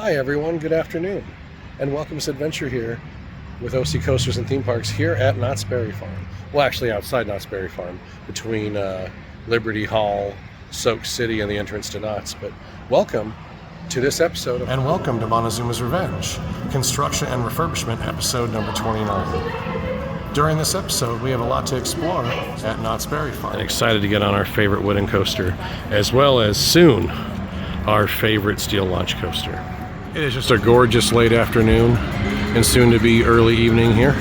Hi everyone, good afternoon, and welcome to Adventure here with OC Coasters and Theme Parks here at Knott's Berry Farm. Well, actually outside Knott's Berry Farm, between Liberty Hall, Soak City, and the entrance to Knott's. But welcome to this episode and welcome to Montezoomas Revenge, Construction and Refurbishment episode number 29. During this episode, we have a lot to explore at Knott's Berry Farm. And excited to get on our favorite wooden coaster, as well as soon our favorite steel launch coaster. It is just a gorgeous late afternoon and soon to be early evening here.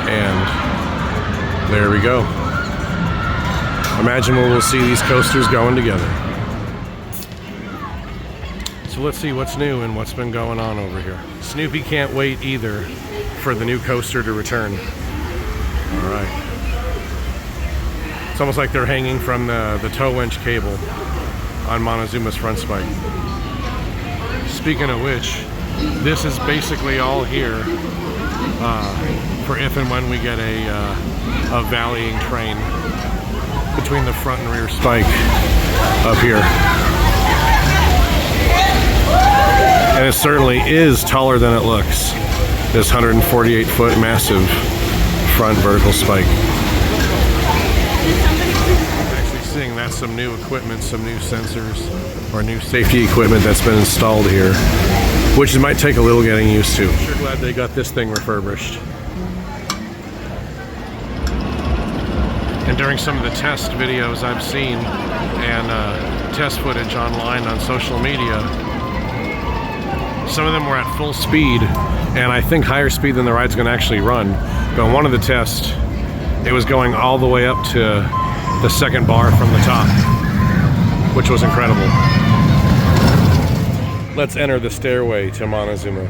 And there we go. Imagine where we'll see these coasters going together. So let's see what's new and what's been going on over here. Snoopy can't wait either for the new coaster to return. All right. It's almost like they're hanging from the tow winch cable on Montezooma's front spike. Speaking of which, this is basically all here for if and when we get a valleying train between the front and rear spike up here. And it certainly is taller than it looks. This 148-foot massive front vertical spike. Seeing that's some new equipment, some new sensors, or new safety equipment that's been installed here, which might take a little getting used to. Sure glad they got this thing refurbished. And during some of the test videos I've seen and test footage online on social media, some of them were at full speed, and I think higher speed than the ride's going to actually run. But one of the tests, it was going all the way up to the second bar from the top, which was incredible. Let's enter the stairway to Montezooma.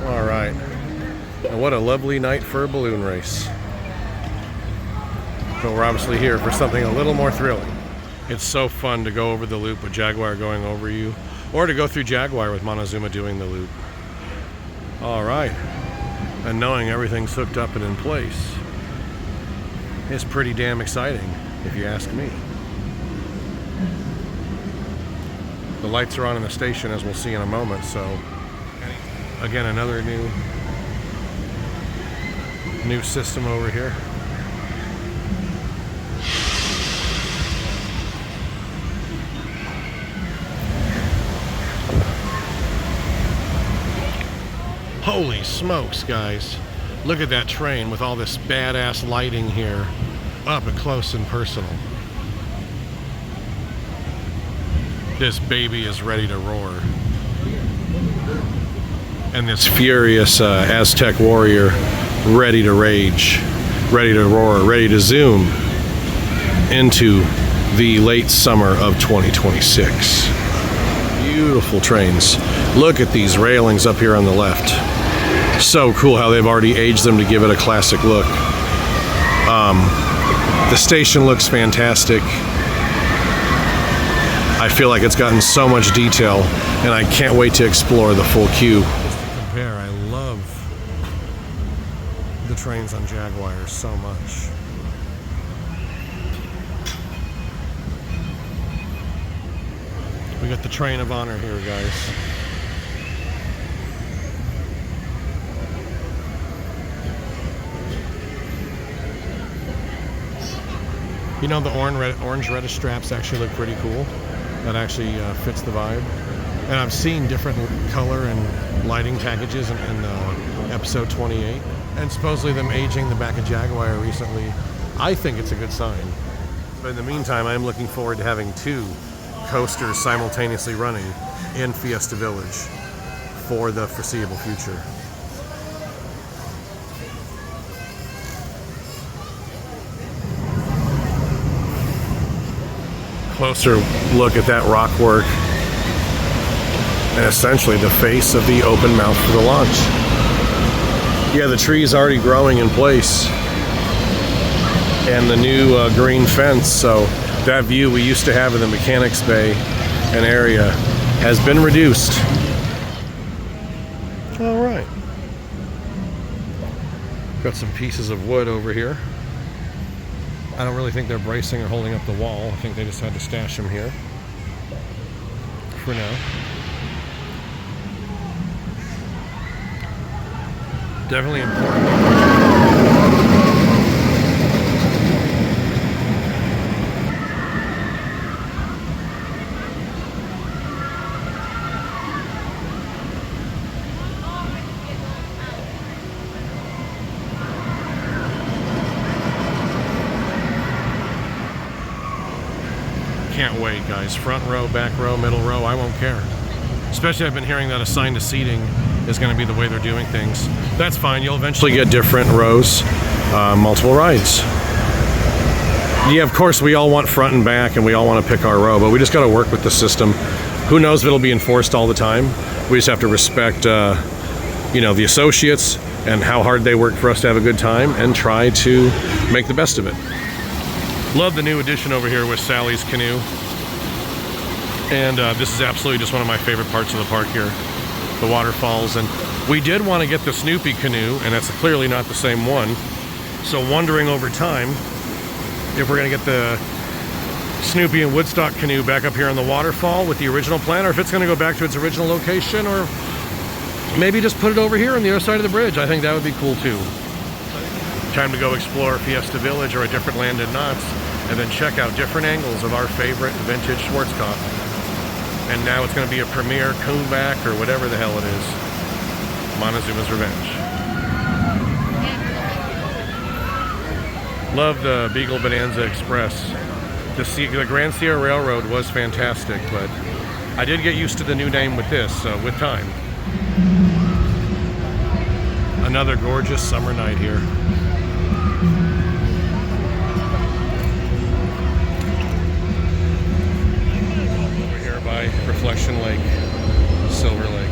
All right, and what a lovely night for a balloon race. But we're obviously here for something a little more thrilling. It's so fun to go over the loop with Jaguar going over you, or to go through Jaguar with Montezooma doing the loop. All right, and knowing everything's hooked up and in place is pretty damn exciting, if you ask me. The lights are on in the station, as we'll see in a moment, so again, another new system over here. Holy smokes, guys. Look at that train with all this badass lighting here, up close and personal. This baby is ready to roar. And this furious Aztec warrior ready to rage, ready to roar, ready to zoom into the late summer of 2026. Beautiful trains. Look at these railings up here on the left. So cool how they've already aged them to give it a classic look. The station looks fantastic. I feel like it's gotten so much detail, and I can't wait to explore the full queue. Just to compare, I love the trains on Jaguar so much. We got the train of honor here, guys. You know, the orange reddish straps actually look pretty cool. That actually fits the vibe. And I've seen different color and lighting packages in episode 28. And supposedly them aging the back of Jaguar recently, I think it's a good sign. But in the meantime, I'm looking forward to having two coasters simultaneously running in Fiesta Village for the foreseeable future. Closer look at that rock work and essentially the face of the open mouth for the launch. Yeah, the tree is already growing in place and the new green fence, so that view we used to have in the mechanics bay and area has been reduced. All right. Got some pieces of wood over here. I don't really think they're bracing or holding up the wall. I think they just had to stash them here for now. Definitely important. Can't wait, guys. Front row, back row, middle row, I won't care. Especially I've been hearing that assigned to seating is going to be the way they're doing things. That's fine. You'll eventually get different rows, multiple rides. Yeah, of course, we all want front and back, and we all want to pick our row, but we just got to work with the system. Who knows if it'll be enforced all the time? We just have to respect, you know, the associates and how hard they work for us to have a good time, and try to make the best of it. Love the new addition over here with Sally's Canoe. And this is absolutely just one of my favorite parts of the park here, the waterfalls. And we did want to get the Snoopy canoe, and that's clearly not the same one. So wondering over time if we're going to get the Snoopy and Woodstock canoe back up here on the waterfall with the original plan, or if it's going to go back to its original location, or maybe just put it over here on the other side of the bridge. I think that would be cool too. Time to go explore Fiesta Village or a different land in Knott's, and then check out different angles of our favorite vintage Schwarzkopf. And now it's going to be a premiere coonback or whatever the hell it is. Montezoomas Revenge. Love the Beagle Bonanza Express. The Grand Sierra Railroad was fantastic, but I did get used to the new name with this, with time. Another gorgeous summer night here. Reflection Lake, Silver Lake.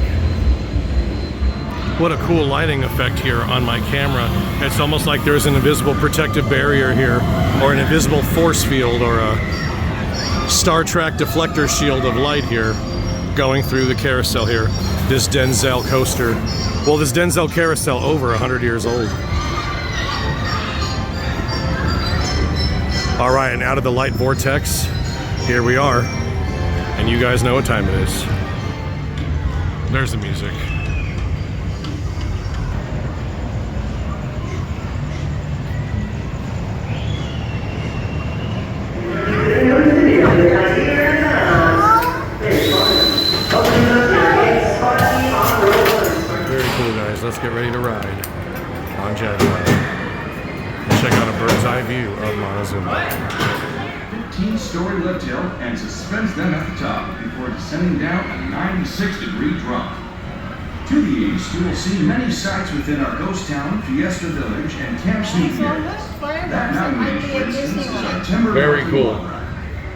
What a cool lighting effect here on my camera. It's almost like there's an invisible protective barrier here, or an invisible force field, or a Star Trek deflector shield of light here going through the carousel here. This Denzel coaster. Well, this Denzel carousel over 100 years old. All right, and out of the light vortex, here we are. And you guys know what time it is. There's the music. Very cool, guys. Let's get ready to ride on Jaguar. Check out a bird's eye view of Montezooma. 15-story lift hill and suspends them at the top before descending down a 96-degree drop. To the east, you will see many sites within our ghost town, Fiesta Village, and Camp Snoopy areas. That mountain range, for instance, is our timber. Very cool.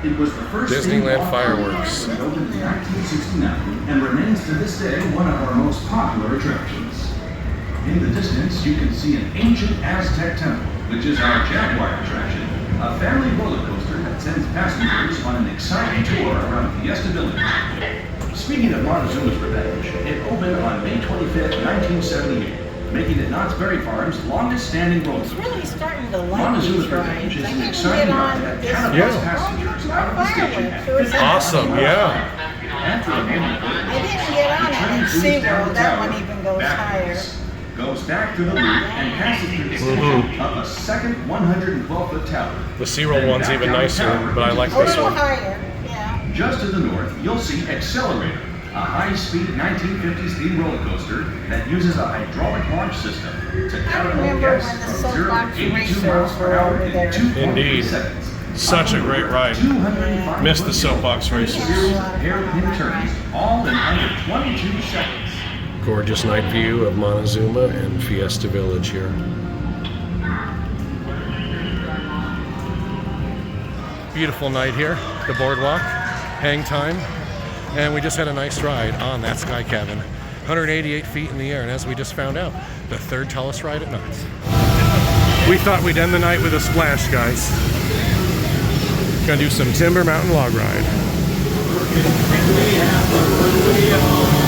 It was the first Disneyland fireworks. That opened in 1969 and remains to this day one of our most popular attractions. In the distance, you can see an ancient Aztec temple, which is our Jaguar attraction, a family roller coaster that sends passengers on an exciting tour around Fiesta Village. Speaking of Montezoomas Revenge, it opened on May 25th, 1978, making it Knott's Berry Farm's longest-standing roller coaster. It's really starting to like these Montezoomas Revenge is rides. an exciting ride that catapults passengers out of the station at 50 Awesome, yeah. After a moment, I didn't get on it in SeaWorld. That one even goes higher. Goes back to the loop and passes through the station up a second 112-foot tower. The SeaWorld one's even nicer, but I like A this little one. higher, yeah. Just to the north, you'll see Accelerator, a high-speed 1950s theme roller coaster that uses a hydraulic launch system to catapult guests from 0 to 82 miles per hour in 2.3 seconds. Such a great ride. Missed the soapbox racers. Hairpin turns, all in under 22 seconds. Gorgeous night view of Montezooma and Fiesta Village here. Beautiful night here, the boardwalk, hang time, and we just had a nice ride on that Sky Cabin. 188 feet in the air, and as we just found out, the third tallest ride at Knott's. We thought we'd end the night with a splash, guys. Gonna do some Timber Mountain log ride. We have a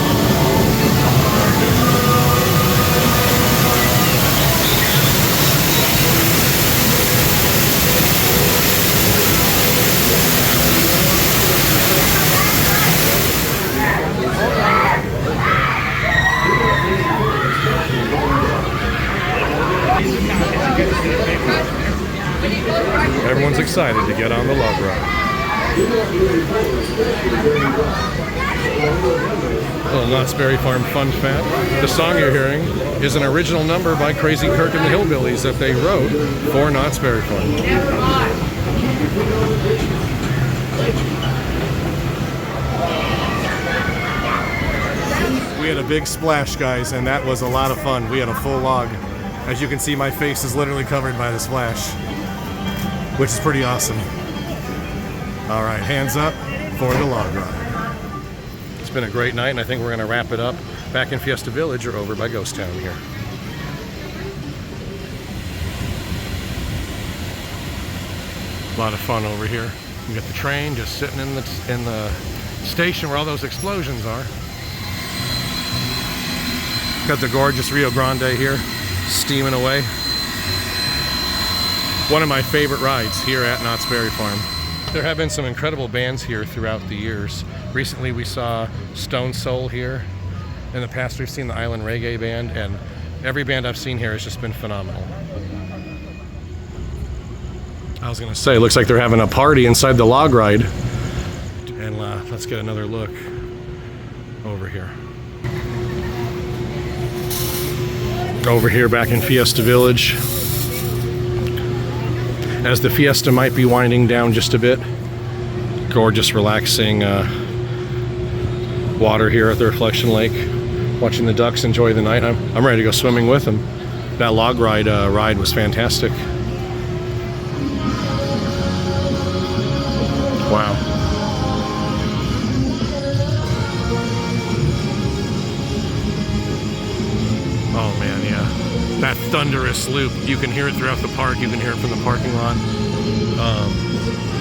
decided to get on the log ride. Little Knott's Berry Farm fun fact. The song you're hearing is an original number by Crazy Kirk and the Hillbillies that they wrote for Knott's Berry Farm. We had a big splash, guys, and that was a lot of fun. We had a full log. As you can see, my face is literally covered by the splash, which is pretty awesome. All right, hands up for the log ride. It's been a great night, and I think we're going to wrap it up back in Fiesta Village or over by Ghost Town here. A lot of fun over here. You got the train just sitting in the station where all those explosions are. Got the gorgeous Rio Grande here, steaming away. One of my favorite rides here at Knott's Berry Farm. There have been some incredible bands here throughout the years. Recently we saw Stone Soul here. In the past we've seen the Island Reggae Band, and every band I've seen here has just been phenomenal. I was gonna say, it looks like they're having a party inside the log ride. And let's get another look over here. Over here back in Fiesta Village, as the fiesta might be winding down just a bit. Gorgeous, relaxing water here at the Reflection Lake. Watching the ducks enjoy the night. I'm ready to go swimming with them. That log ride was fantastic. Wow. Oh man, yeah. That thunderous loop, you can hear it throughout the park, you can hear it from the parking lot.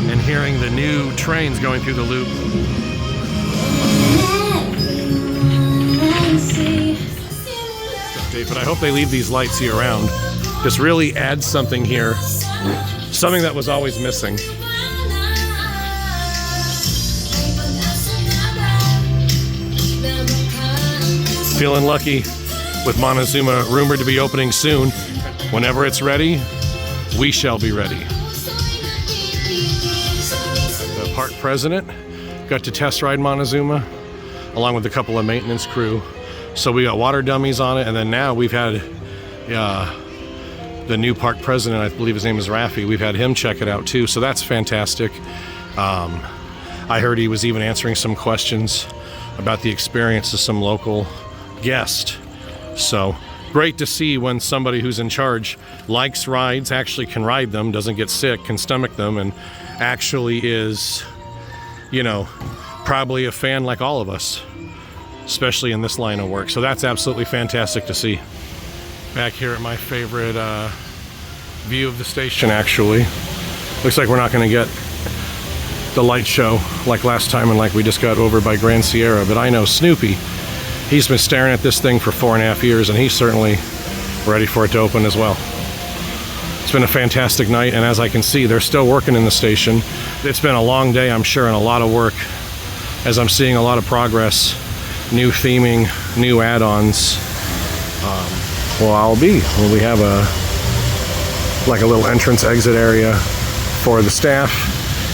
And hearing the new trains going through the loop. But I hope they leave these lights year round. This really adds something here. Something that was always missing. Feeling lucky with Montezooma rumored to be opening soon. Whenever it's ready, we shall be ready. The park president got to test ride Montezooma along with a couple of maintenance crew. So we got water dummies on it, and then now we've had the new park president, I believe his name is Rafi, we've had him check it out too, so that's fantastic. I heard he was even answering some questions about the experience to some local guest. So great to see when somebody who's in charge likes rides, actually can ride them, doesn't get sick, can stomach them, and actually is, you know, probably a fan like all of us, especially in this line of work. So that's absolutely fantastic to see. Back here at my favorite view of the station, actually. Looks like we're not going to get the light show like last time and like we just got over by Grand Sierra, but I know Snoopy, he's been staring at this thing for 4.5 years, and he's certainly ready for it to open as well. It's been a fantastic night, and as I can see, they're still working in the station. It's been a long day, I'm sure, and a lot of work, as I'm seeing a lot of progress, new theming, new add-ons. We have a little entrance exit area for the staff,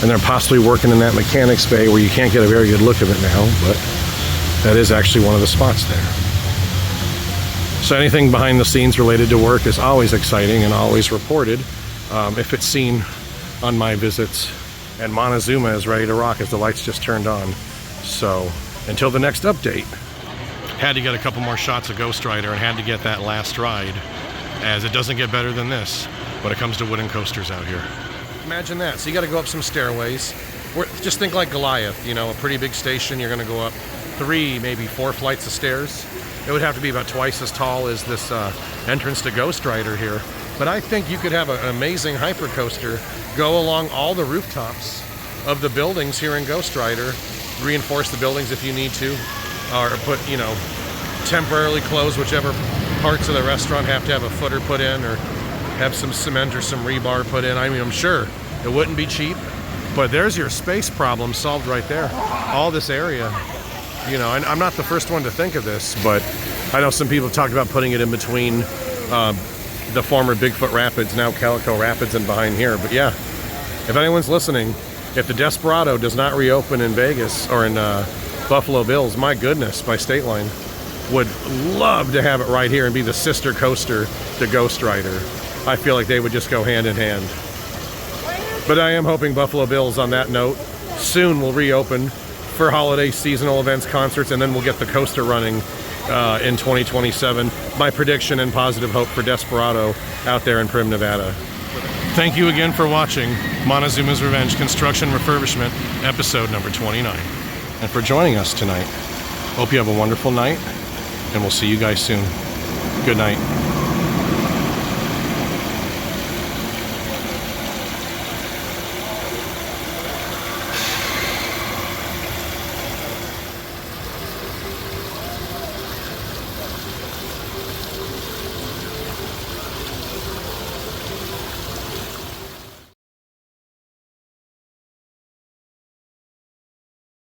and they're possibly working in that mechanics bay where you can't get a very good look of it now, but that is actually one of the spots there. So anything behind the scenes related to work is always exciting and always reported if it's seen on my visits. And Montezooma is ready to rock as the lights just turned on. So until the next update, had to get a couple more shots of Ghost Rider and had to get that last ride, as it doesn't get better than this when it comes to wooden coasters out here. Imagine that. So you got to go up some stairways. Just think like Goliath, you know, a pretty big station. You're going to go up 3, maybe 4 flights of stairs. It would have to be about twice as tall as this entrance to Ghost Rider here. But I think you could have an amazing hypercoaster go along all the rooftops of the buildings here in Ghost Rider, reinforce the buildings if you need to, or put, you know, temporarily close whichever parts of the restaurant have to have a footer put in, or have some cement or some rebar put in. I mean, I'm sure it wouldn't be cheap, but there's your space problem solved right there. All this area, you know, and I'm not the first one to think of this, but I know some people have talked about putting it in between the former Bigfoot Rapids, now Calico Rapids, and behind here. But yeah, if anyone's listening, if the Desperado does not reopen in Vegas or in Buffalo Bills, my goodness, by State Line, would love to have it right here and be the sister coaster to Ghost Rider. I feel like they would just go hand in hand. But I am hoping Buffalo Bills, on that note, soon will reopen for holiday seasonal events, concerts, and then we'll get the coaster running in 2027. My prediction and positive hope for Desperado out there in Prim, Nevada. Thank you again for watching Montezoomas Revenge Construction Refurbishment, episode number 29. And for joining us tonight. Hope you have a wonderful night, and we'll see you guys soon. Good night.